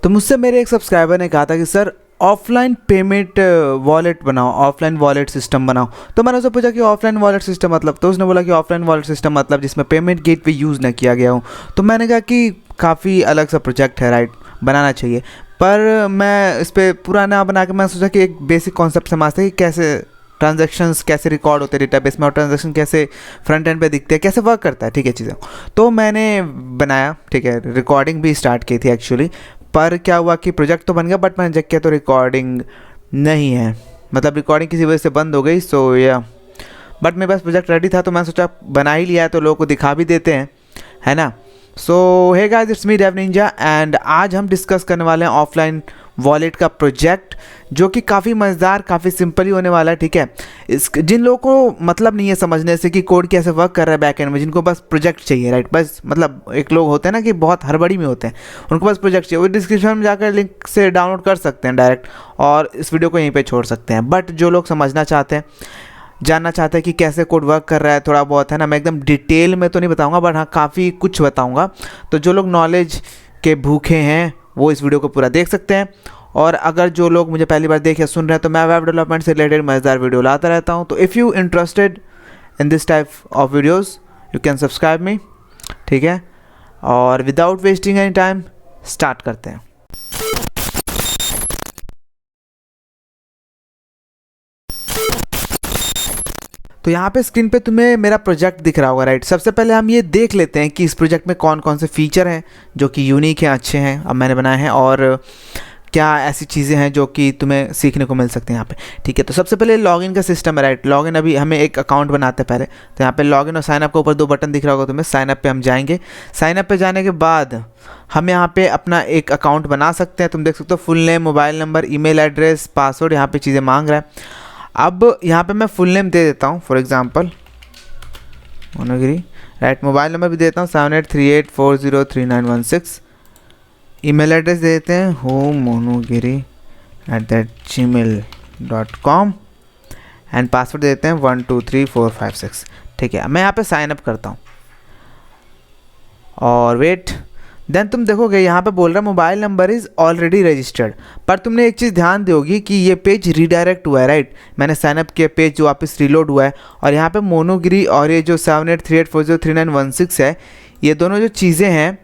तो मुझसे मेरे एक सब्सक्राइबर ने कहा था कि सर ऑफलाइन पेमेंट वॉलेट बनाओ, ऑफलाइन वॉलेट सिस्टम बनाओ। तो मैंने उससे पूछा कि ऑफलाइन वॉलेट सिस्टम मतलब, तो उसने बोला कि ऑफलाइन वॉलेट सिस्टम मतलब जिसमें पेमेंट गेटवे यूज़ ना किया गया हो। तो मैंने कहा कि काफ़ी अलग सा प्रोजेक्ट है, राइट, बनाना चाहिए। पर मैं इस पर पूरा ना बना के मैं सोचा कि एक बेसिक कॉन्सेप्ट समझते हैं कि कैसे ट्रांजैक्शंस कैसे रिकॉर्ड होते हैं डेटाबेस में, और ट्रांजैक्शन कैसे फ्रंट एंड पे दिखते हैं, कैसे वर्क करता है, ठीक है चीज़ें। तो मैंने बनाया, ठीक है, रिकॉर्डिंग भी स्टार्ट की थी एक्चुअली। पर क्या हुआ कि प्रोजेक्ट तो बन गया, बट मैंने चेक किया तो रिकॉर्डिंग नहीं है, मतलब रिकॉर्डिंग किसी वजह से बंद हो गई। सो या बट मेरे पास प्रोजेक्ट रेडी था, तो मैंने सोचा बना ही लिया है तो लोगों को दिखा भी देते हैं, है ना। So hey guys, it's me Dave ninja, and आज हम डिस्कस करने वाले हैं ऑफलाइन वॉलेट का प्रोजेक्ट, जो कि काफ़ी मज़ेदार, काफ़ी सिंपल ही होने वाला है, ठीक है। इस जिन लोगों को मतलब नहीं है समझने से कि कोड कैसे वर्क कर रहा है बैक एंड में, जिनको बस प्रोजेक्ट चाहिए, राइट, बस मतलब एक लोग होते हैं ना कि बहुत हड़बड़ी में होते हैं, उनको बस प्रोजेक्ट चाहिए, वो डिस्क्रिप्शन में जाकर लिंक से डाउनलोड कर सकते हैं डायरेक्ट, और इस वीडियो को यहीं पे छोड़ सकते हैं। बट जो लोग समझना चाहते हैं, जानना चाहते हैं कि कैसे कोड वर्क कर रहा है थोड़ा बहुत, है ना, मैं एकदम डिटेल में तो नहीं बताऊंगा, बट हाँ काफ़ी कुछ बताऊंगा। तो जो लोग नॉलेज के भूखे हैं वो इस वीडियो को पूरा देख सकते हैं। और अगर जो लोग मुझे पहली बार देख या सुन रहे हैं, तो मैं वेब डेवलपमेंट से रिलेटेड मज़ेदार वीडियो लाता रहता हूँ। तो if you interested in this type of videos you can subscribe मी, ठीक है। और without wasting any time start करते हैं। तो यहाँ पे स्क्रीन पे तुम्हें मेरा प्रोजेक्ट दिख रहा होगा, राइट। सबसे पहले हम ये देख लेते हैं कि इस प्रोजेक्ट में कौन कौन से फीचर हैं जो कि यूनिक हैं, अच्छे हैं, अब मैंने बनाए हैं, और क्या ऐसी चीज़ें हैं जो कि तुम्हें सीखने को मिल सकते हैं यहाँ पे, ठीक है। तो सबसे पहले लॉगिन का सिस्टम है, राइट। लॉगिन, अभी हमें एक अकाउंट बनाते हैं पहले, तो यहाँ पे लॉगिन और साइनअप के ऊपर दो बटन दिख रहा होगा तुम्हें। साइनअप पे हम जाएंगे। साइनअप पे जाने के बाद हम यहाँ पे अपना एक अकाउंट बना सकते हैं। तुम देख सकते हो full name, mobile number, email address, password, यहाँ पे चीज़ें मांग रहा है। अब यहाँ पे मैं फुल नेम दे देता हूँ, फॉर एग्जांपल मोनोगिरी, राइट। मोबाइल नंबर भी देता हूँ 7838403916। ईमेल एड्रेस दे देते हैं hommonogiri@gmail.com, एंड पासवर्ड देते हैं 123456, ठीक है। मैं यहाँ पे साइन अप करता हूँ और वेट, देन तुम देखोगे यहाँ पे बोल रहा है mobile number is already registered. पर तुमने एक चीज़ ध्यान दोगी कि ये पेज रीडायरेक्ट हुआ है, राइट। मैंने साइनअप किया, पेज जो वापस रीलोड हुआ है, और यहाँ पे मोनोगिरी और ये जो 7838403916 है, ये दोनों जो चीज़ें हैं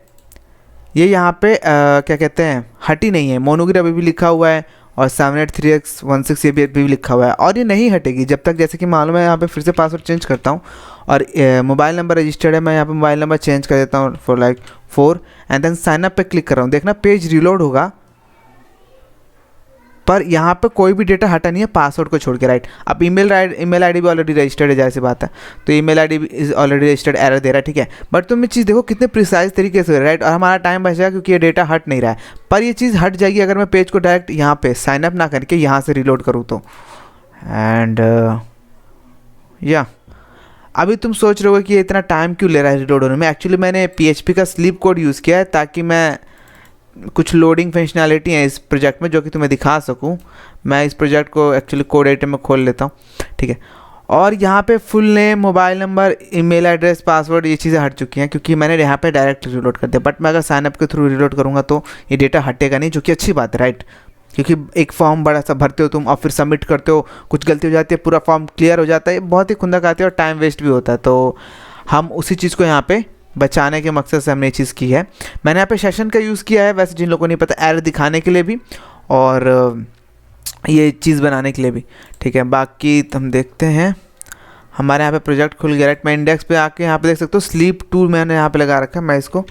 ये यहाँ पे क्या कहते हैं, हटी नहीं है। मोनोगिरी अभी भी लिखा हुआ है और 783816 ये भी लिखा हुआ है, और ये नहीं हटेगी जब तक, जैसे कि मालूम है, यहाँ पे फिर से पासवर्ड चेंज करता हूँ, और मोबाइल नंबर रजिस्टर्ड है, मैं यहाँ पे मोबाइल नंबर चेंज कर देता हूँ for like 4, and then sign up पे क्लिक कर रहा हूँ। देखना पेज रिलोड होगा, पर यहाँ पे कोई भी डेटा हटा नहीं है पासवर्ड को छोड़ के, राइट। अब ईमेल आईडी भी ऑलरेडी रजिस्टर्ड है, जैसे बात है, तो ईमेल आईडी भी इज ऑलरेडी रजिस्टर्ड, एरर दे रहा है, ठीक है। बट तुम ये चीज़ देखो कितने प्रिसाइज तरीके से, राइट, और हमारा टाइम बचेगा क्योंकि ये डेटा हट नहीं रहा है। पर ये चीज़ हट जाएगी अगर मैं पेज को डायरेक्ट यहाँ पे साइन अप ना करके यहाँ से रिलोड करूँ तो। एंड या अभी तुम सोच रहे हो कि ये इतना टाइम क्यों ले रहा है रिलोड होने में। एक्चुअली मैंने PHP का स्लीप कोड यूज़ किया है ताकि मैं कुछ लोडिंग फंक्शनैलिटी है इस प्रोजेक्ट में जो कि तुम्हें दिखा सकूं। मैं इस प्रोजेक्ट को एक्चुअली कोड एडिटर में खोल लेता हूं, ठीक है। और यहाँ पे full name, mobile number, email address, password, ये चीज़ें हट चुकी हैं क्योंकि मैंने यहाँ पे डायरेक्ट रिलोड कर दिया। बट मैं अगर साइनअप के थ्रू रिलोड करूँगा तो ये डेटा हटेगा नहीं, जो कि अच्छी बात है, राइट। क्योंकि एक फॉर्म बड़ा सा भरते हो तुम और फिर सबमिट करते हो, कुछ गलती हो जाती है, पूरा फॉर्म क्लियर हो जाता है, बहुत ही खुंदक आती है और टाइम वेस्ट भी होता है। तो हम उसी चीज़ को यहाँ पे बचाने के मकसद से हमने ये चीज़ की है। मैंने यहाँ पे सेशन का यूज़ किया है, वैसे जिन लोगों को नहीं पता, एरर दिखाने के लिए भी और ये चीज़ बनाने के लिए भी, ठीक है। बाकी हम देखते हैं, हमारे यहाँ पे प्रोजेक्ट खुल गया, राइट। मैं इंडेक्स पे आके यहाँ पे देख सकते हो स्लीप टूल मैंने यहाँ पे लगा रखा है। मैं इसको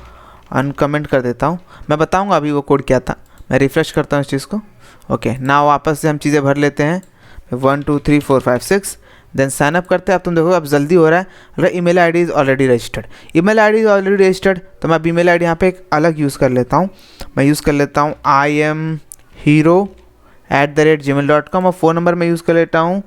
अनकमेंट कर देता हूँ, मैं बताऊँगा अभी वो कोड क्या था। मैं रिफ़्रेश करता हूँ इस चीज़ को, ओके। ना वापस से हम चीज़ें भर लेते हैं 1 2 3 4 5 6, देन साइन अप करते हैं। अब तुम देखो अब जल्दी हो रहा है। अगर email ID is already registered, email ID is already registered, तो मैं अब ईमेल आईडी यहाँ पे एक अलग यूज़ कर लेता हूँ। मैं यूज़ कर लेता हूँ imhero@gmail.com, और फ़ोन नंबर मैं यूज़ कर लेता हूँ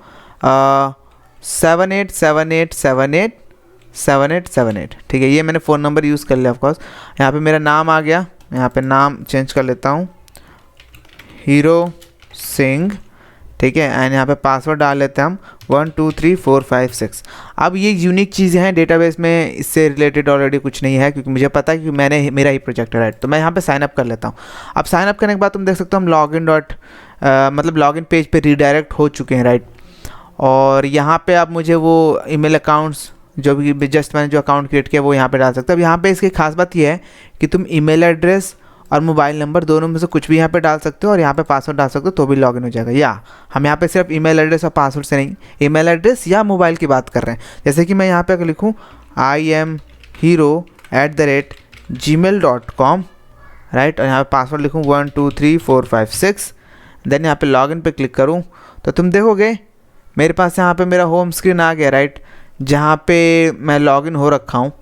7878787878, ठीक है। ये मैंने फ़ोन नंबर यूज़ कर लिया ऑफकोर्स। यहाँ पे मेरा नाम आ गया, यहाँ पे नाम चेंज कर लेता हूँ, हीरो सिंह, ठीक है, एंड यहाँ पे पासवर्ड डाल लेते हैं हम 123456। अब ये यूनिक चीज़ें हैं डेटाबेस में, इससे रिलेटेड ऑलरेडी कुछ नहीं है क्योंकि मुझे पता है कि मेरा ही प्रोजेक्ट है, राइट। तो मैं यहाँ पे साइन अप कर लेता हूँ। अब साइन अप करने के बाद तुम देख सकते हो हम लॉगिन पेज पे रीडायरेक्ट हो चुके हैं, राइट। और यहाँ पे अब मुझे वो ईमेल अकाउंट्स जो भी जस्ट मैंने जो अकाउंट क्रिएट किया वो यहाँ पे डाल सकते हो। अब यहाँ पे इसकी खास बात ये है कि तुम ईमेल एड्रेस और मोबाइल नंबर दोनों में से कुछ भी यहाँ पे डाल सकते हो और यहाँ पे पासवर्ड डाल सकते हो तो भी लॉगिन हो जाएगा। या हम यहाँ पे सिर्फ ईमेल एड्रेस और पासवर्ड से नहीं, ईमेल एड्रेस या मोबाइल की बात कर रहे हैं। जैसे कि मैं यहाँ पे अगर लिखूँ IamHero@gmail.com, राइट, और यहाँ पे पासवर्ड लिखूँ 123456, देन यहाँ पे लॉगिन पे क्लिक करूँ तो तुम देखोगे मेरे पास यहाँ पे मेरा होम स्क्रीन आ गया, राइट, जहाँ पे मैं लॉगिन हो रखा हूँ,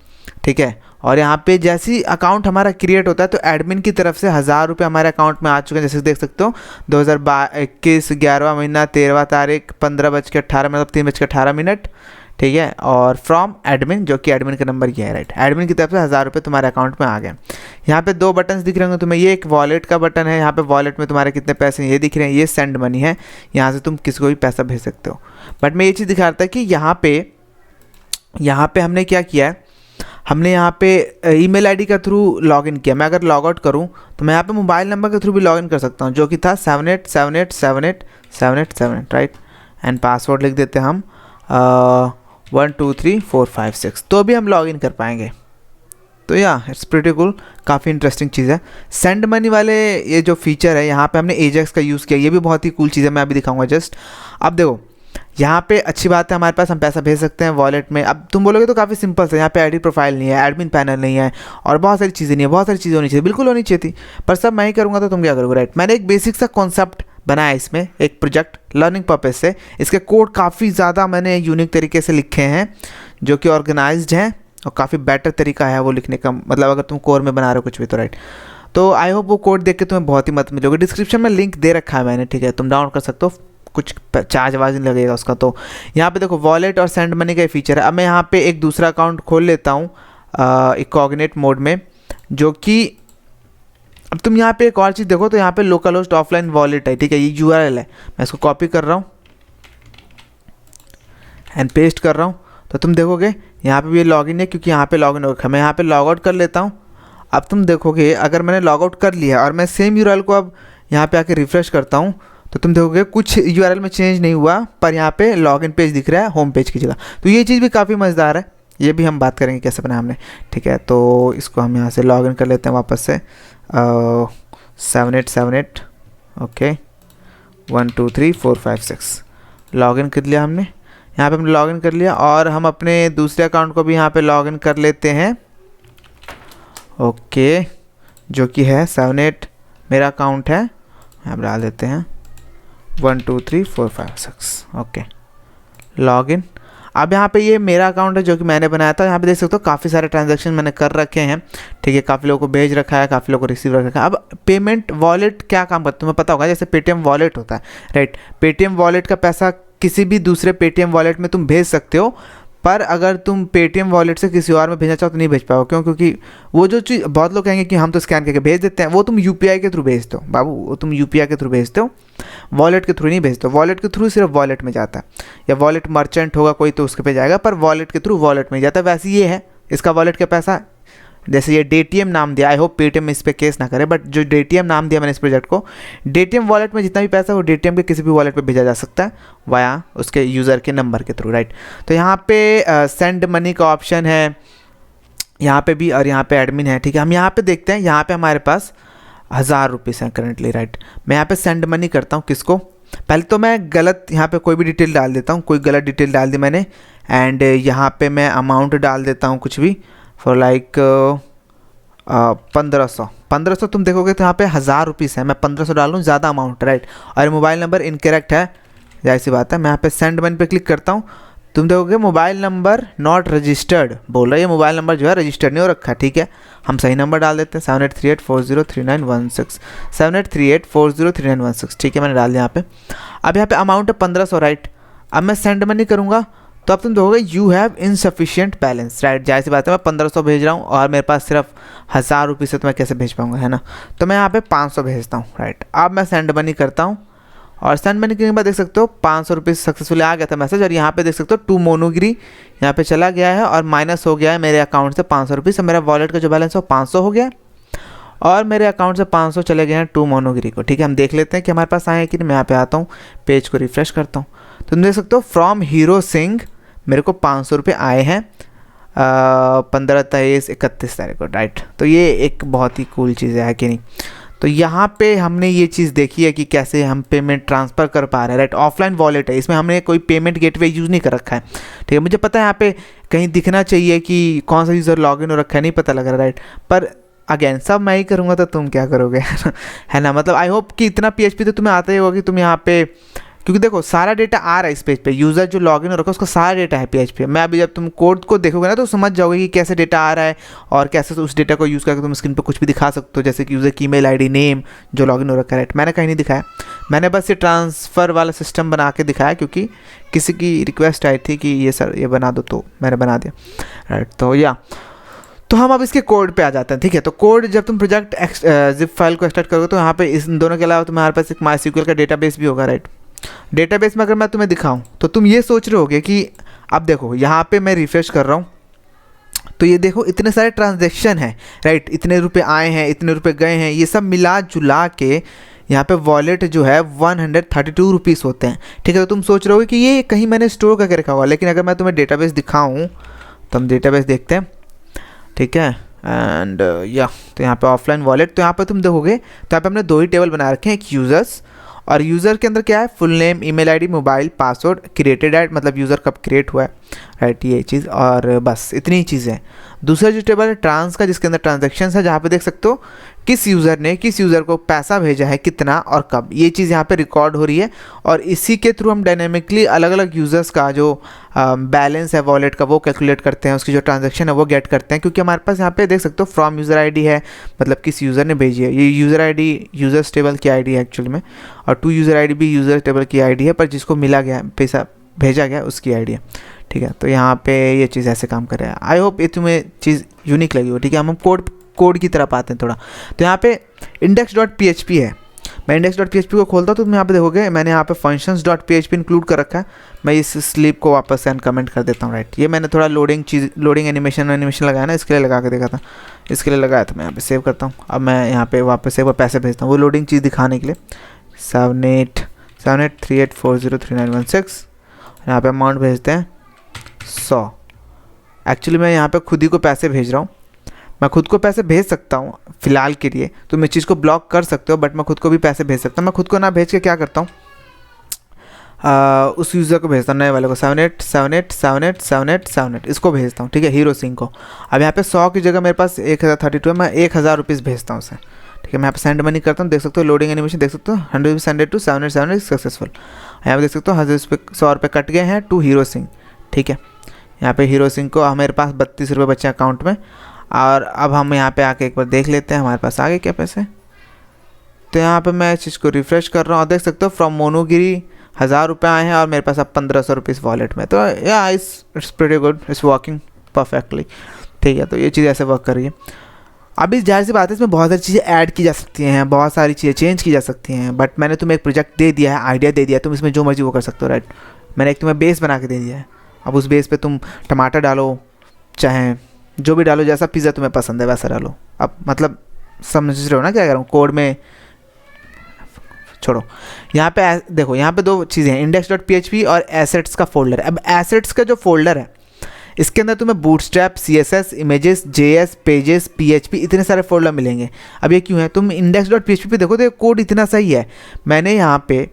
ठीक है। और यहाँ पे जैसे ही अकाउंट हमारा क्रिएट होता है तो एडमिन की तरफ से 1000 रुपये हमारे अकाउंट में आ चुके हैं। जैसे देख सकते हो 2021 11वां महीना 13वां तारीख 15:18 मतलब 3:18, ठीक है। और फ्रॉम एडमिन, जो कि एडमिन का नंबर ये है, राइट, एडमिन की तरफ से 1000 रुपये तुम्हारे अकाउंट में आ गए। यहाँ पे 2 बटन्स दिख रहे होंगे तुम्हें, ये एक वॉलेट का बटन है, यहाँ पे वॉलेट में तुम्हारे कितने पैसे ये दिख रहे हैं, ये सेंड मनी है, यहाँ से तुम किसी को भी पैसा भेज सकते हो। बट मैं ये चीज़ दिखा रहा था कि यहाँ पे हमने क्या किया है, हमने यहाँ पे ईमेल आईडी का थ्रू लॉगिन किया। मैं अगर लॉग आउट करूँ तो मैं यहाँ पे मोबाइल नंबर के थ्रू भी लॉगिन कर सकता हूँ, जो कि था 7878787878, राइट, एंड पासवर्ड लिख देते हैं हम 123456, तो भी हम लॉगिन कर पाएंगे। तो या इट्स प्रीटी कूल, काफ़ी इंटरेस्टिंग चीज़ है। सेंड मनी वाले ये जो फीचर है यहाँ पे हमने एजेक्स का यूज़ किया, ये भी बहुत ही कूल चीज़ है, मैं अभी दिखाऊंगा जस्ट। अब देखो यहाँ पे अच्छी बात है, हमारे पास हम पैसा भेज सकते हैं वॉलेट में। अब तुम बोलोगे तो काफ़ी सिंपल है, यहाँ पे आईडी प्रोफाइल नहीं है, एडमिन पैनल नहीं है और बहुत सारी चीज़ें नहीं है, बहुत सारी चीज़ें होनी चाहिए, बिल्कुल होनी चाहिए थी, पर सब मैं ही करूँगा तो तुम क्या करोगे, राइट। मैंने एक बेसिक सा कॉन्सेप्ट बनाया इसमें, एक प्रोजेक्ट लर्निंग पर्पज से। इसके कोड काफ़ी ज़्यादा मैंने यूनिक तरीके से लिखे हैं जो कि ऑर्गेनाइज्ड हैं और काफ़ी बेटर तरीका है वो लिखने का, मतलब अगर तुम कोर में बना रहे हो कुछ भी तो, राइट। तो आई होप वो कोड देख के तुम्हें बहुत ही मदद मिलोगे। डिस्क्रिप्शन में लिंक दे रखा है मैंने, ठीक है, तुम डाउनलोड कर सकते हो, कुछ चार्ज वार्ज नहीं लगेगा उसका। तो यहाँ पे देखो वॉलेट और सेंड मनी का फीचर है। अब मैं यहाँ पे एक दूसरा अकाउंट खोल लेता हूँ इनकॉग्निट मोड में, जो कि अब तुम यहाँ पे एक और चीज़ देखो तो यहाँ पे लोकल होस्ट ऑफलाइन वॉलेट है, ठीक है, ये URL है। मैं इसको कॉपी कर रहा हूँ एंड पेस्ट कर रहा हूँ तो तुम देखोगे यहाँ पे भी लॉगिन है क्योंकि यहाँ पे लॉगिन हो रखा है। मैं यहाँ पे लॉग आउट कर लेता हूँ। अब तुम देखोगे अगर मैंने लॉग आउट कर लिया और मैं सेम URL को अब यहाँ पे आके रिफ्रेश करता हूँ तो तुम देखोगे कुछ URL में चेंज नहीं हुआ, पर यहाँ पे लॉगिन पेज दिख रहा है होम पेज की जगह। तो ये चीज़ भी काफ़ी मज़ेदार है, ये भी हम बात करेंगे कैसे बनाया हमने, ठीक है। तो इसको हम यहाँ से लॉगिन कर लेते हैं वापस से 7878 ओके 123456 लॉगिन कर लिया हमने। यहाँ पे हमने लॉगिन कर लिया और हम अपने दूसरे अकाउंट को भी यहाँ पे लॉगिन कर लेते हैं, ओके, जो कि है 78 मेरा अकाउंट है, यहाँ पर डाल देते हैं 123456 ओके लॉगिन। अब यहाँ पे ये मेरा अकाउंट है जो कि मैंने बनाया था। यहाँ पे देख सकते हो काफ़ी सारे ट्रांजैक्शन मैंने कर रखे हैं, ठीक है, काफ़ी लोगों को भेज रखा है, काफ़ी लोगों को रिसीव रखा है। अब पेमेंट वॉलेट क्या काम करता है तुम्हें पता होगा, जैसे पेटीएम वॉलेट होता है, राइट। पेटीएम वॉलेट का पैसा किसी भी दूसरे पेटीएम वॉलेट में तुम भेज सकते हो, पर अगर तुम पेटीएम वॉलेट से किसी और में भेजना चाहो तो नहीं भेज पाओ। क्यों? क्योंकि वो जो चीज़ बहुत लोग कहेंगे कि हम तो स्कैन करके भेज देते हैं, वो तुम यूपीआई के थ्रू भेजते हो बाबू, वो तुम यूपीआई के थ्रू भेजते हो, वॉलेट के थ्रू नहीं भेजते हो। वॉलेट के थ्रू सिर्फ वॉलेट में जाता है, या वॉलेट मर्चेंट होगा कोई तो उसके पे जाएगा, पर वॉलेट के थ्रू वॉलेट में जाता है। वैसे ये है इसका वॉलेट का पैसा, जैसे ये डेटीएम नाम दिया, आई होप पेटीएम इस पर केस ना करे, बट जो डेटीएम नाम दिया मैंने इस प्रोजेक्ट को, डेटीएम वॉलेट में जितना भी पैसा वो डेटीएम के किसी भी वॉलेट पे भेजा जा सकता है वाया उसके यूज़र के नंबर के थ्रू, राइट। तो यहाँ पे सेंड मनी का ऑप्शन है यहाँ पे भी, और यहाँ पे एडमिन है, ठीक है। हम यहाँ पे देखते हैं, यहाँ पे हमारे पास 1000 रुपीज़ हैं करेंटली, राइट। मैं यहाँ पे सेंड मनी करता हूँ किसको, पहले तो मैं गलत यहाँ पे कोई भी डिटेल डाल देता हूँ, कोई गलत डिटेल डाल दी मैंने, एंड यहाँ पे मैं अमाउंट डाल देता हूँ कुछ भी फॉर लाइक 1500 तुम देखोगे तो यहाँ पे 1000 रुपीज़ है, मैं 1500 डाल लूँ, ज़्यादा अमाउंट, राइट। और मोबाइल नंबर इनकरेक्ट है, जाहिर सी बात है। मैं यहाँ पे सेंड मनी पे क्लिक करता हूँ, तुम देखोगे मोबाइल नंबर नॉट रजिस्टर्ड बोल रहा है, ये मोबाइल नंबर जो है रजिस्टर्ड नहीं हो रखा, ठीक है। हम सही नंबर डाल देते हैं 7838403916 7838403916, ठीक है, मैंने डाल दिया यहाँ पे। अब यहाँ पे अमाउंट है 1500, राइट। अब मैं सेंड मनी करूँगा तो अब तुम देखोगे you have insufficient balance, right. जाहिर सी बात है मैं 1500 भेज रहा हूँ और मेरे पास सिर्फ 1000 रुपये से तो मैं कैसे भेज पाऊँगा, है ना। तो मैं यहाँ पे 500 भेजता हूँ, राइट। अब मैं सेंड मनी करता हूँ और सेंड करने के बाद देख सकते हो 500 रुपये सक्सेसफुली आ गया था मैसेज। और यहाँ पे देख सकते हो टू मोनोगिरी यहाँ पे चला गया है और माइनस हो गया है मेरे अकाउंट से 500 रुपये। से मेरा वॉलेट का जो बैलेंस है वो 500 हो गया और मेरे अकाउंट से 500 चले गए हैं टू मोनोगिरी को। ठीक है, हम देख लेते हैं कि हमारे पास आए हैं कि नहीं। मैं यहाँ पे आता हूँ, पेज को रिफ्रेश करता हूँ, तो तुम देख सकते हो फ्रॉम हीरो सिंह मेरे को 500 रुपये आए हैं 15 तेईस 31 तारीख को, राइट। तो ये एक बहुत ही कूल चीज़ है कि नहीं। तो यहाँ पे हमने ये चीज़ देखी है कि कैसे हम पेमेंट ट्रांसफ़र कर पा रहे हैं, राइट। ऑफलाइन वॉलेट है, इसमें हमने कोई पेमेंट गेटवे यूज़ नहीं कर रखा है। ठीक है, मुझे पता है यहाँ पे कहीं दिखना चाहिए कि कौन सा यूज़र लॉगिन हो रखा है, नहीं पता लग रहा, राइट। पर अगेन सब मैं ही करूँगा तो तुम क्या करोगे है ना। मतलब आई होप कि इतना PHP तो तुम्हें आता ही होगा कि तुम यहाँ पे, क्योंकि देखो सारा डेटा आ रहा है इस पेज पे, यूज़र जो लॉगिन हो रखा है उसका सारा डेटा है PHP। मैं अभी जब तुम कोड को देखोगे ना तो समझ जाओगे कि कैसे डेटा आ रहा है और कैसे उस डेटा को यूज़ करके तुम स्क्रीन पर कुछ भी दिखा सकते हो, जैसे कि यूज़र की ईमेल आईडी, नेम जो लॉगिन हो रखा है, राइट। मैंने कहीं नहीं दिखाया, मैंने बस ये ट्रांसफ़र वाला सिस्टम बना के दिखाया क्योंकि किसी की रिक्वेस्ट आई थी कि ये सर ये बना दो, तो मैंने बना दिया, राइट। तो हम अब इसके कोड पे आ जाते हैं। ठीक है, तो कोड जब तुम प्रोजेक्ट जिप फाइल को एक्सट्रैक्ट करोगे तो यहाँ पे इस दोनों के अलावा तुम्हारे पास एक MySQL का डेटाबेस भी होगा, राइट। डेटाबेस में अगर मैं तुम्हें दिखाऊं तो तुम ये सोच रहे होगे कि अब देखो यहाँ पे मैं रिफ्रेश कर रहा हूँ तो ये देखो इतने सारे ट्रांजैक्शन हैं, राइट। इतने रुपए आए हैं, इतने रुपए गए हैं, ये सब मिला जुला के यहाँ पे वॉलेट जो है 132 रुपीज़ होते हैं। ठीक है, तो तुम सोच रहे होगे कि ये कहीं मैंने स्टोर करके रखा हुआ, लेकिन अगर मैं तुम्हें डेटाबेस दिखाऊँ तो हम डेटाबेस देखते हैं। ठीक है, एंड तो यहाँ पे ऑफलाइन वॉलेट, तो यहाँ पे तुम देखोगे तो यहाँ पे हमने दो ही टेबल बना रखे हैं, एक यूज़र्स और यूज़र के अंदर क्या है, full name, email ID, mobile, password, created at मतलब यूज़र कब क्रिएट हुआ है, राइट, ये चीज़, और बस इतनी ही चीज़ें हैं। दूसरा जो टेबल है ट्रांस का, जिसके अंदर ट्रांजैक्शंस है, जहाँ पे देख सकते हो किस यूज़र ने किस यूज़र को पैसा भेजा है, कितना और कब, ये चीज़ यहाँ पे रिकॉर्ड हो रही है। और इसी के थ्रू हम डायनेमिकली अलग अलग यूज़र्स का जो बैलेंस है वॉलेट का वो कैलकुलेट करते हैं, उसकी जो ट्रांजैक्शन है वो गेट करते हैं। क्योंकि हमारे पास यहाँ पे देख सकते हो फ्रॉम यूज़र आईडी है, मतलब किस यूज़र ने भेजी है। ये यूज़र आईडी यूज़र्स टेबल की आईडी है एक्चुअली में, और टू यूज़र आईडी भी यूज़र टेबल की आईडी है, पर जिसको मिला गया पैसा भेजा गया उसकी आईडी है। ठीक है, तो यहाँ पे ये चीज़ ऐसे काम कर रहा है। आई होप ये तुम्हें चीज़ यूनिक लगी हो। ठीक है, हम कोड की तरफ आते हैं थोड़ा। तो यहाँ पे index.php है, मैं index.php को खोलता हूँ तो तुम यहाँ पे देखोगे मैंने यहाँ पे functions.php इंक्लूड कर रखा है। मैं इस स्लीप को वापस से अनकमेंट कर देता हूँ, राइट। ये मैंने थोड़ा लोडिंग एनिमेशन लगाया ना, इसके लिए लगा के देखा था, इसके लिए लगाया था। मैं यहाँ पे सेव करता हूँ। अब मैं यहाँ पे वापस से पैसे भेजता हूँ वो लोडिंग चीज़ दिखाने के लिए। 7838403916 यहाँ पे अमाउंट भेजते हैं 100। एक्चुअली मैं यहाँ पे खुद ही को पैसे भेज रहा हूँ, मैं खुद को पैसे भेज सकता हूँ फ़िलहाल के लिए, तो मैं चीज़ को ब्लॉक कर सकते हो, बट मैं खुद को भी पैसे भेज सकता हूँ। मैं खुद को ना भेज के क्या करता हूँ, उस यूज़र को भेजता हूँ, नए वाले को 7878787878 इसको भेजता हूँ। ठीक है, हीरो सिंह को। अब यहाँ पे 100 की जगह मेरे पास 1032 है, मैं 1000 रुपीज़ भेजता हूँ उसे। ठीक है, मैं यहाँ पे सेंड मनी करता हूँ, देख सकते हो लोडिंग एनिमेशन, देख सकते हो 100 सेंडेड टू 7878 सक्सेसफुल। यहाँ पे देख सकते हो 100 रुपये कट गए हैं टू हीरो सिंह। ठीक है, यहाँ पे हीरो सिंह को हमारे पास 32 रुपये बचे अकाउंट में। और अब हम यहाँ पे आके एक बार देख लेते हैं हमारे पास आ गए क्या पैसे। तो यहाँ पे मैं इस चीज़ को रिफ़्रेश कर रहा हूँ, देख सकते हो फ्रॉम मोनोगिरी 1000 रुपये आए हैं और मेरे पास अब 1500 रुपीज़ वॉलेट में। तो या it's pretty good, it's working perfectly. ठीक है, तो ये चीज़ ऐसे वर्क कर रही है। अभी जाहिर सी बात है इसमें बहुत सारी चीज़ें ऐड की जा सकती हैं, बहुत सारी चीज़ें चेंज की जा सकती हैं, बट मैंने तुम्हें एक प्रोजेक्ट दे दिया है, आइडिया दे दिया है, तुम इसमें जो मर्जी वो कर सकते हो, राइट। मैंने एक तुम्हें बेस बना के दे दिया है, अब उस बेस पे तुम टमाटर डालो, चाहे जो भी डालो, जैसा पिज़्ज़ा तुम्हें पसंद है वैसा डालो। अब मतलब समझ रहे हो ना क्या कह रहा हूँ, कोड में छोड़ो। यहाँ पे देखो, यहाँ पे दो चीज़ें हैं, index.php और एसेट्स का फोल्डर है। अब एसेट्स का जो फोल्डर है इसके अंदर तुम्हें bootstrap, CSS, images, JS, pages, PHP इतने सारे फोल्डर मिलेंगे। अब ये क्यों है, तुम index.php पे देखो तो कोड इतना सही है। मैंने यहाँ पे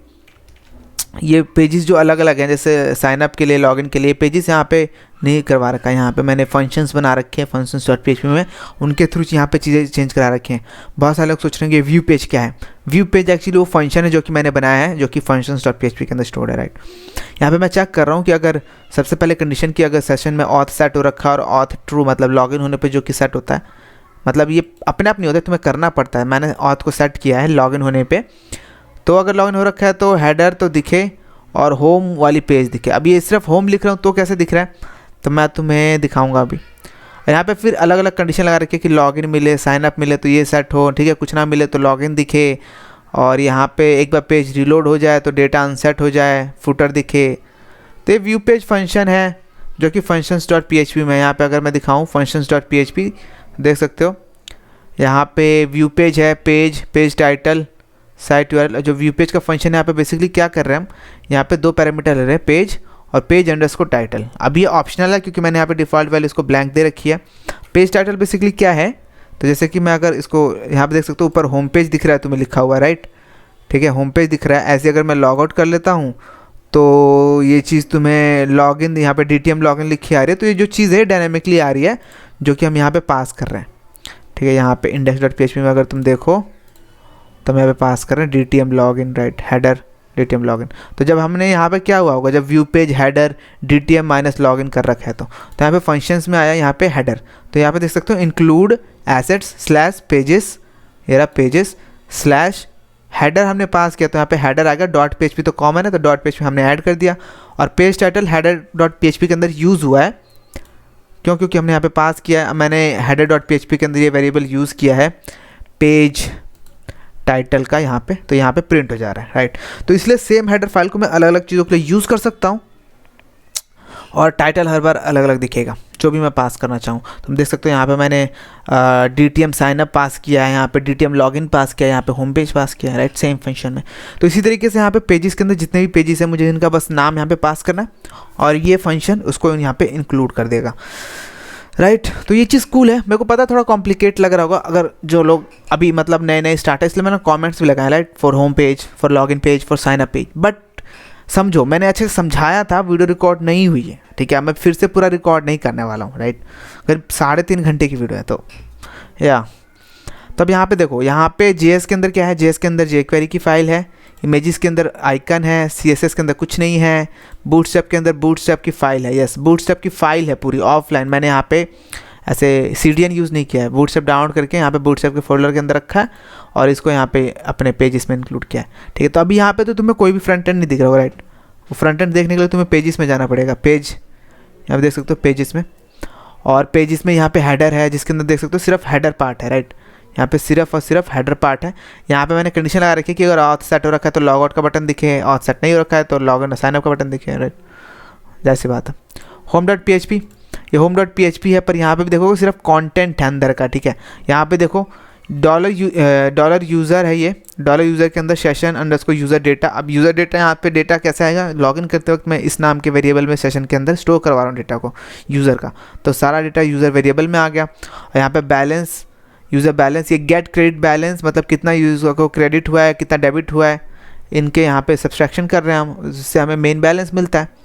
ये पेजेस जो अलग अलग हैं, जैसे साइन अप के लिए, लॉगिन के लिए पेजेस यहाँ पे नहीं करवा रखा है। यहाँ पे मैंने फंक्शंस बना रखे हैं functions.php में, उनके थ्रू यहाँ पे चीज़ें चेंज करा रखे हैं। बहुत सारे लोग सोच रहे हैं कि व्यू पेज क्या है। व्यू पेज एक्चुअली वो फंक्शन है जो कि मैंने बनाया है, जो कि functions.php के अंदर स्टोर्ड है, राइट। यहाँ पे मैं चेक कर रहा हूँ कि अगर सबसे पहले कंडीशन की अगर सेशन में ऑथ सेट हो रखा है और ऑथ ट्रू मतलब लॉगिन होने पर जो कि सेट होता है, मतलब ये अपने आप नहीं होता, तुम्हें करना पड़ता है। मैंने ऑथ को सेट किया है लॉगिन होने पर, तो अगर लॉगिन हो रखा है तो हेडर तो दिखे और होम वाली पेज दिखे। अब ये सिर्फ होम लिख रहा हूँ तो कैसे दिख रहा है, तो मैं तुम्हें दिखाऊंगा अभी। यहाँ पे फिर अलग अलग कंडीशन लगा रखी है कि लॉगिन मिले, साइन अप मिले तो ये सेट हो, ठीक है, कुछ ना मिले तो लॉगिन दिखे और यहाँ पे एक बार पेज रिलोड हो जाए तो डेटा अनसेट हो जाए, फुटर दिखे। तो ये व्यू पेज फंक्शन है जो कि functions.php में, यहाँ पे अगर मैं दिखाऊँ functions.php देख सकते हो, यहाँ पे व्यू पेज है, पेज टाइटल, साइट यूआरएल। जो व्यू पेज का फंक्शन है यहाँ पे बेसिकली क्या कर रहे हैं हम, यहाँ पे 2 पैरामीटर ले रहे हैं, पेज और पेज अंडरस्कोर टाइटल। अब ये ऑप्शनल है क्योंकि मैंने यहाँ पे डिफ़ॉल्ट वैल्यू इसको ब्लैंक दे रखी है। पेज टाइटल बेसिकली क्या है, तो जैसे कि मैं अगर इसको यहाँ पे देख सकते हो, ऊपर होम पेज दिख रहा है तुम्हें लिखा हुआ है, राइट, ठीक है, होम पेज दिख रहा है। ऐसे अगर मैं लॉग आउट कर लेता हूँ तो ये चीज़ तुम्हें लॉगिन, यहाँ पे DTM लॉगिन लिखी आ रही है। तो ये जो चीज़ है डायनेमिकली आ रही है जो कि हम यहाँ पे पास कर रहे हैं, ठीक है। यहाँ पे index.php में अगर तुम देखो तो हम यहाँ पे पास कर रहे हैं DTM login, right, header DTM login. तो जब हमने यहाँ पे क्या हुआ होगा, जब view page header DTM minus login कर रखा है तो यहाँ पे फंक्शंस में आया यहाँ पे हेडर। तो यहाँ पे देख सकते हो इंक्लूड एसेट्स स्लैश पेजेस, ये रहा पेजेस स्लैश हेडर हमने पास किया, तो यहाँ पे हेडर आ गया। .php तो कॉमन है तो .php हमने ऐड कर दिया। और पेज टाइटल हेडर .php के अंदर यूज़ हुआ है, क्यों, क्योंकि हमने यहाँ पे पास किया है, मैंने हेडर .php के अंदर ये वेरिएबल यूज़ किया है पेज टाइटल का यहाँ पे, तो यहाँ पे प्रिंट हो जा रहा है, राइट। तो इसलिए सेम हेडर फाइल को मैं अलग अलग चीज़ों के लिए यूज़ कर सकता हूँ और टाइटल हर बार अलग अलग दिखेगा जो भी मैं पास करना चाहूँ। तुम देख सकते हो यहाँ पे मैंने DTM साइनअप पास किया है, यहाँ पे DTM लॉगिन पास किया है, यहाँ पे होम पेज पास किया है, राइट, सेम फंक्शन में। तो इसी तरीके से यहाँ पे पेजेस के अंदर जितने भी पेजेस हैं मुझे इनका बस नाम यहाँ पे पास करना है और ये फंक्शन उसको यहाँ पे इंक्लूड कर देगा, राइट। तो ये चीज़ कूल है। मेरे को पता थोड़ा कॉम्प्लिकेट लग रहा होगा अगर जो लोग अभी मतलब नए नए स्टार्ट है, इसलिए मैंने कॉमेंट्स भी लगाया, right, for home page, for login page, for sign up page. But समझो मैंने अच्छे से समझाया था, वीडियो रिकॉर्ड नहीं हुई है, ठीक है। मैं फिर से पूरा रिकॉर्ड नहीं करने वाला हूँ, राइट। करीब 3.5 घंटे की वीडियो है तो या तो अब यहाँ पे देखो, यहाँ पे JS के अंदर क्या है, JS के अंदर jQuery की फाइल है, इमेजेस के अंदर आइकन है, CSS के अंदर कुछ नहीं है, बूटस्ट्रैप के अंदर बूटस्ट्रैप की फ़ाइल है, यस बूटस्ट्रैप की फ़ाइल है पूरी ऑफलाइन। मैंने यहाँ पे ऐसे CDN यूज़ नहीं किया है, बूटस्ट्रैप डाउनलोड करके यहाँ पे बूटस्ट्रैप के फोल्डर के अंदर रखा है और इसको यहाँ पे अपने पेजेस में इंक्लूड किया है, ठीक है। तो अभी यहाँ पे तो तुम्हें कोई भी फ्रंट एंड नहीं दिख रहा होगा, राइट। वो फ्रंट एंड देखने के लिए तुम्हें पेजेस में जाना पड़ेगा, पेज यहाँ पे देख सकते हो पेजेस में, और पेजेस में यहाँ पे हेडर है जिसके अंदर देख सकते हो सिर्फ हेडर पार्ट है, राइट। यहाँ पे सिर्फ और सिर्फ हेडर पार्ट है। यहाँ पे मैंने कंडीशन लगा रखी है कि अगर ऑथ सेट हो रखा है तो लॉग आउट का बटन दिखे, ऑथ सेट नहीं हो रखा है तो लॉग इन साइन अप का बटन दिखे, राइट, जैसी बात है। home.php, ये home.php है, पर यहाँ पे भी देखो सिर्फ कंटेंट है अंदर का, ठीक है। यहाँ पे देखो डॉलर यूज़र है, ये डॉलर यूज़र के अंदर सेशन अंडरस्कोर यूज़र डेटा। अब यूज़र डेटा यहाँ पे डेटा कैसे आएगा, लॉगिन करते वक्त मैं इस नाम के वेरिएबल में सेशन के अंदर स्टोर करवा रहा हूँ डेटा को यूज़र का, तो सारा डेटा यूज़र वेरिएबल में आ गया। और यहाँ पे बैलेंस, यूज़र बैलेंस, ये गेट क्रेडिट बैलेंस, मतलब कितना यूज़र को क्रेडिट हुआ है, कितना डेबिट हुआ है, इनके यहाँ पे सब्सट्रैक्शन कर रहे हैं हम, जिससे हमें मेन बैलेंस मिलता है।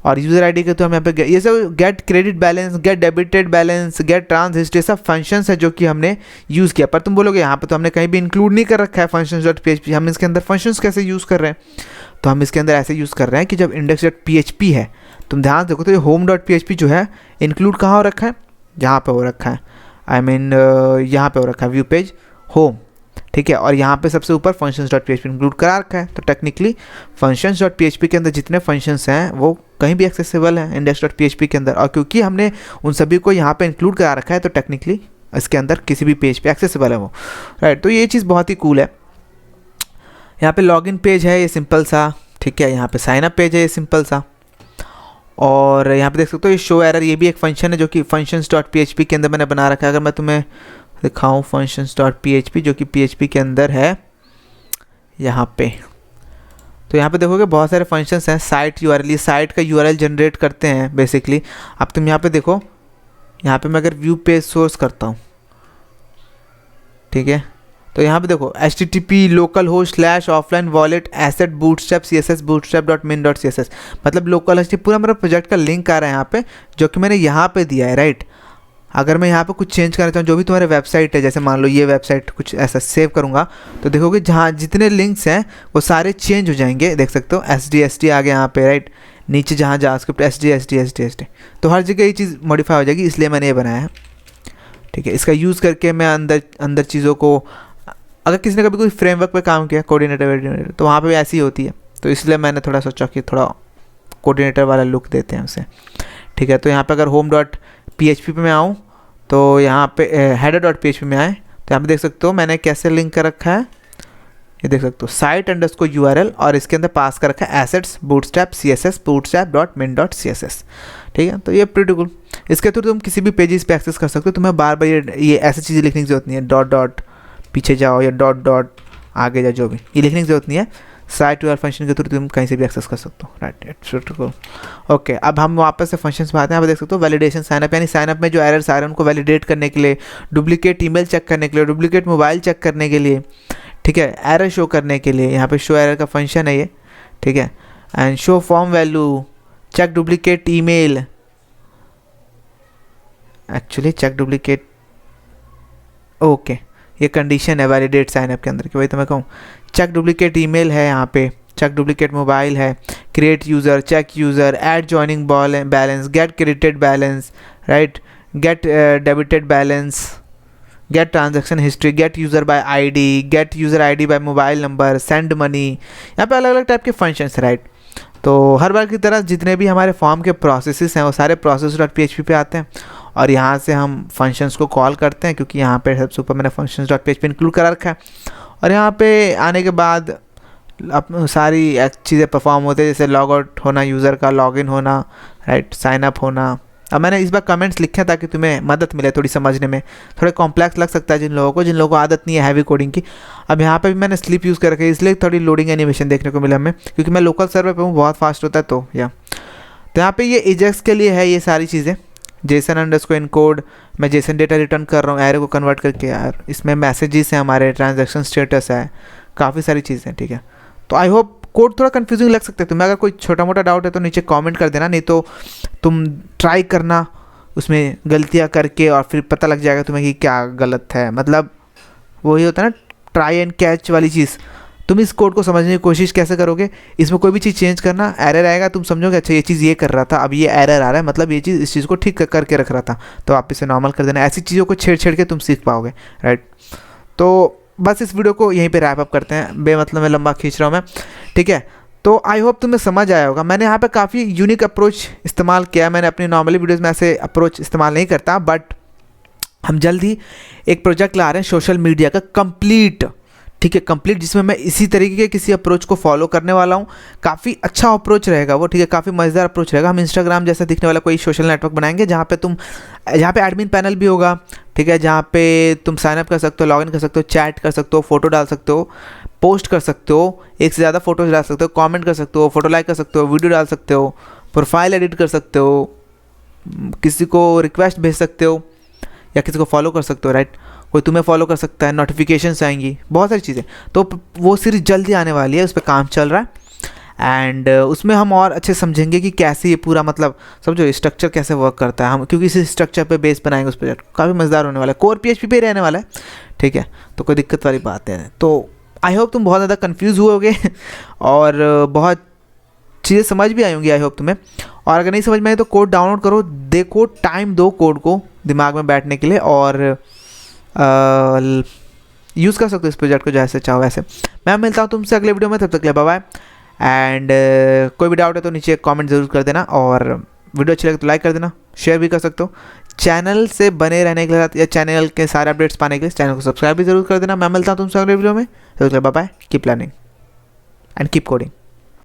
और यूज़र आईडी के तो हम यहाँ पे ये सब get credit balance, get debited balance, get trans history, सब फंक्शंस है जो कि हमने यूज़ किया। पर तुम बोलोगे यहाँ पे तो हमने कहीं भी इंक्लूड नहीं कर रखा है functions.php, हम इसके अंदर फंक्शंस कैसे यूज़ कर रहे हैं, तो हम इसके अंदर ऐसे यूज़ कर रहे हैं कि जब index.php है, तुम ध्यान देखो तो ये home.php जो है इंक्लूड कहाँ हो रखा है, यहाँ पे हो रखा है, आई मीन यहाँ पे हो रखा है व्यू पेज होम, ठीक है। और यहाँ पे सबसे ऊपर functions.php इंक्लूड करा रखा है। तो टेक्निकली functions.php के अंदर जितने फंक्शंस हैं वो कहीं भी एक्सेसिबल हैं index.php के अंदर, और क्योंकि हमने उन सभी को यहाँ पे इंक्लूड करा रखा है तो टेक्निकली इसके अंदर किसी भी पेज पे एक्सेसिबल है वो, राइट। तो ये चीज़ बहुत ही कूल है। यहाँ पे लॉगिन पेज है, ये सिंपल सा, ठीक है। यहाँ पे साइन अप पेज है, ये सिंपल सा। और यहाँ पे देख सकते हो ये शो एरर, ये भी एक फंक्शन है जो कि functions.php के अंदर मैंने बना रखा है। अगर मैं तुम्हें दिखाऊँ functions.php जो कि PHP के अंदर है यहाँ पे, तो यहाँ पे देखोगे बहुत सारे फंक्शंस हैं। साइट URL, ये साइट का URL जनरेट करते हैं बेसिकली। अब तुम यहाँ पे देखो, यहाँ पे मैं अगर व्यू पेज सोर्स करता हूँ, ठीक है, तो यहाँ पे देखो http localhost/offline wallet asset bootstrap css bootstrap.min.css, मतलब लोकल होस्ट, पूरा मेरा प्रोजेक्ट का लिंक आ रहा है यहाँ पे जो कि मैंने यहाँ पे दिया है, राइट। अगर मैं यहाँ पे कुछ चेंज करना चाहूँ, जो भी तुम्हारे वेबसाइट है, जैसे मान लो ये वेबसाइट कुछ ऐसा सेव करूँगा तो देखोगे जहाँ जितने लिंक्स हैं वो सारे चेंज हो जाएंगे। देख सकते हो SDST आ गया यहाँ पे, राइट। नीचे जहाँ जावास्क्रिप्ट SDST, तो हर जगह ये चीज़ मॉडिफाई हो जाएगी, इसलिए मैंने ये बनाया है, ठीक है। इसका यूज़ करके मैं अंदर चीज़ों को, अगर किसी ने कभी कोई फ्रेमवर्क पे काम किया कोऑर्डिनेटर तो वहाँ पे भी ऐसी होती है, तो इसलिए मैंने थोड़ा सोचा कि थोड़ा कोऑर्डिनेटर वाला लुक देते हैं उसे, ठीक है। तो यहाँ पे अगर home.php पे मैं आऊँ तो यहाँ पे header.php में आए तो यहाँ पे देख सकते हो मैंने कैसे लिंक कर रखा है, ये देख सकते हो साइट अंडरस्कोर URL और इसके अंदर पास कर रखा है एसेट्स बूटस्ट्रैप CSS bootstrap.min.css। ठीक है, तो ये प्रीटी कूल। इसके थ्रू तुम किसी भी पेजेस पे एक्सेस कर सकते हो, तुम्हें बार बार ये ऐसी चीज़ें लिखने की जरूरत नहीं है, डॉट डॉट पीछे जाओ या डॉट डॉट आगे जाओ, जो भी ये लिखने की जरूरत नहीं है। साइट URL फंक्शन के थ्रू तुम कहीं से भी एक्सेस कर सकते हो, right. It's pretty cool. Okay, अब हम वापस से फंक्शंस पे आते हैं। आप देख सकते हो वैलिडेशन साइनअप, यानी साइनअप में जो एरर्स आ रहे हैं उनको वैलिडेट करने के लिए, डुप्लीकेट ईमेल चेक करने के लिए, डुप्लीकेट मोबाइल चेक करने के लिए, ठीक है, एरर शो करने के लिए। यहाँ पे शो एरर का फंक्शन है ये, ठीक है। And show form value, check duplicate email, actually check duplicate, okay ये कंडीशन है वैलिडेट साइनअप के अंदर कि वही तो मैं कहूँ। चेक डुप्लीकेट ईमेल है यहाँ पे, चेक डुप्लीकेट मोबाइल है, create user, check user, add joining balance, get credited balance, right, get debited balance, get transaction history, get user by ID, get user ID by mobile number, send money. यहाँ पे अलग अलग type के functions, right. तो हर बार की तरह जितने भी हमारे फॉर्म के प्रोसेसेस हैं वो सारे process.php पे आते हैं और यहाँ से हम फंक्शंस को कॉल करते हैं, क्योंकि यहाँ पे सबसे ऊपर मैंने functions.php इंक्लूड करा रखा है। और यहाँ पे आने के बाद अब सारी चीज़ें परफॉर्म होते हैं, जैसे लॉग आउट होना यूज़र का, लॉगिन होना, राइट, साइन अप होना। अब मैंने इस बार कमेंट्स लिखे हैं ताकि तुम्हें मदद मिले थोड़ी समझने में, थोड़े कॉम्प्लेक्स लग सकता है जिन लोगों को आदत नहीं है हैवी कोडिंग की। अब यहाँ पे भी मैंने स्लिप यूज़ कर रखी है, इसलिए थोड़ी लोडिंग एनिमेशन देखने को मिला हमें, क्योंकि मैं लोकल सर्वर पे हूँ, बहुत फास्ट होता है। तो यहाँ पे ये एजेक्स के लिए है ये सारी चीज़ें। जेसन अंडरस्कोर इनकोड, मैं जेसन डेटा रिटर्न कर रहा हूँ एरे को कन्वर्ट करके यार। इसमें मैसेजेस हैं हमारे, ट्रांजैक्शन स्टेटस है, काफ़ी सारी चीज़ें, ठीक है। तो आई होप कोड थोड़ा कंफ्यूजिंग लग सकता है तुम्हें, अगर कोई छोटा मोटा डाउट है तो नीचे कमेंट कर देना, नहीं तो तुम ट्राई करना उसमें गलतियाँ करके और फिर पता लग जाएगा तुम्हें कि क्या गलत है। मतलब वही होता है ना ट्राई एंड कैच वाली चीज़। तुम इस कोड को समझने की कोशिश कैसे करोगे, इसमें कोई भी चीज़ चेंज करना, एरर आएगा, तुम समझोगे अच्छा ये चीज़ ये कर रहा था, अब ये एरर आ रहा है, मतलब ये चीज़ इस चीज़ को ठीक करके रख रहा था, तो आप इसे नॉर्मल कर देना। ऐसी चीज़ों को छेड़ के तुम सीख पाओगे, राइट। तो बस इस वीडियो को यहीं पे रैप अप करते हैं, बेमतलब में लंबा खींच रहा हूँ मैं, ठीक है। तो आई होप तुम्हें समझ आया होगा। मैंने यहाँ पे काफ़ी यूनिक अप्रोच इस्तेमाल किया। मैंने अपनी नॉर्मली वीडियोज़ में ऐसे अप्रोच इस्तेमाल नहीं करता, बट हम जल्द ही एक प्रोजेक्ट ला रहे हैं सोशल मीडिया का कंप्लीट, ठीक है, कंप्लीट, जिसमें मैं इसी तरीके के किसी अप्रोच को फॉलो करने वाला हूँ। काफ़ी अच्छा अप्रोच रहेगा वो, ठीक है, काफ़ी मज़ेदार अप्रोच रहेगा। हम इंस्टाग्राम जैसा दिखने वाला कोई सोशल नेटवर्क बनाएंगे जहाँ पे एडमिन पैनल भी होगा, ठीक है, जहाँ पे तुम साइन अप कर सकते हो, लॉगिन कर सकते हो, चैट कर सकते हो, फोटो डाल सकते हो, पोस्ट कर सकते हो, एक से ज़्यादा फोटोज डाल सकते हो, कमेंट कर सकते हो, फोटो लाइक कर सकते हो, वीडियो डाल सकते हो, प्रोफाइल एडिट कर सकते हो, किसी को रिक्वेस्ट भेज सकते हो या किसी को फॉलो कर सकते हो, राइट। कोई तुम्हें फॉलो कर सकता है, नोटिफिकेशंस आएंगी, बहुत सारी चीज़ें। तो वो सीरीज जल्दी आने वाली है, उस पर काम चल रहा है एंड उसमें हम और अच्छे समझेंगे कि कैसे ये पूरा मतलब समझो स्ट्रक्चर कैसे वर्क करता है हम, क्योंकि इसी स्ट्रक्चर पे बेस बनाएंगे उस प्रोजेक्ट। काफ़ी मज़ेदार होने वाला है, कोर PHP पे रहने वाला है, ठीक है। तो कोई दिक्कत वाली बात है। तो आई होप तुम बहुत ज़्यादा कन्फ्यूज़ हुए होगे और बहुत चीज़ें समझ भी आई होंगी आई होप तुम्हें। और अगर नहीं समझ में आई तो कोड डाउनलोड करो, देखो, टाइम दो कोड को दिमाग में बैठने के लिए और यूज़ कर सकते हो इस प्रोजेक्ट को जैसे चाहो वैसे। मैं मिलता हूँ तुमसे अगले वीडियो में, तब तक ले बाय बाय। एंड कोई भी डाउट है तो नीचे कमेंट ज़रूर कर देना और वीडियो अच्छी लगे तो लाइक कर देना, शेयर भी कर सकते हो। चैनल से बने रहने के लिए या चैनल के सारे अपडेट्स पाने के लिए चैनल को सब्सक्राइब भी ज़रूर कर देना। मैं मिलता हूँ तुमसे अगले वीडियो में, तब तक ले bye bye. Keep learning and keep coding.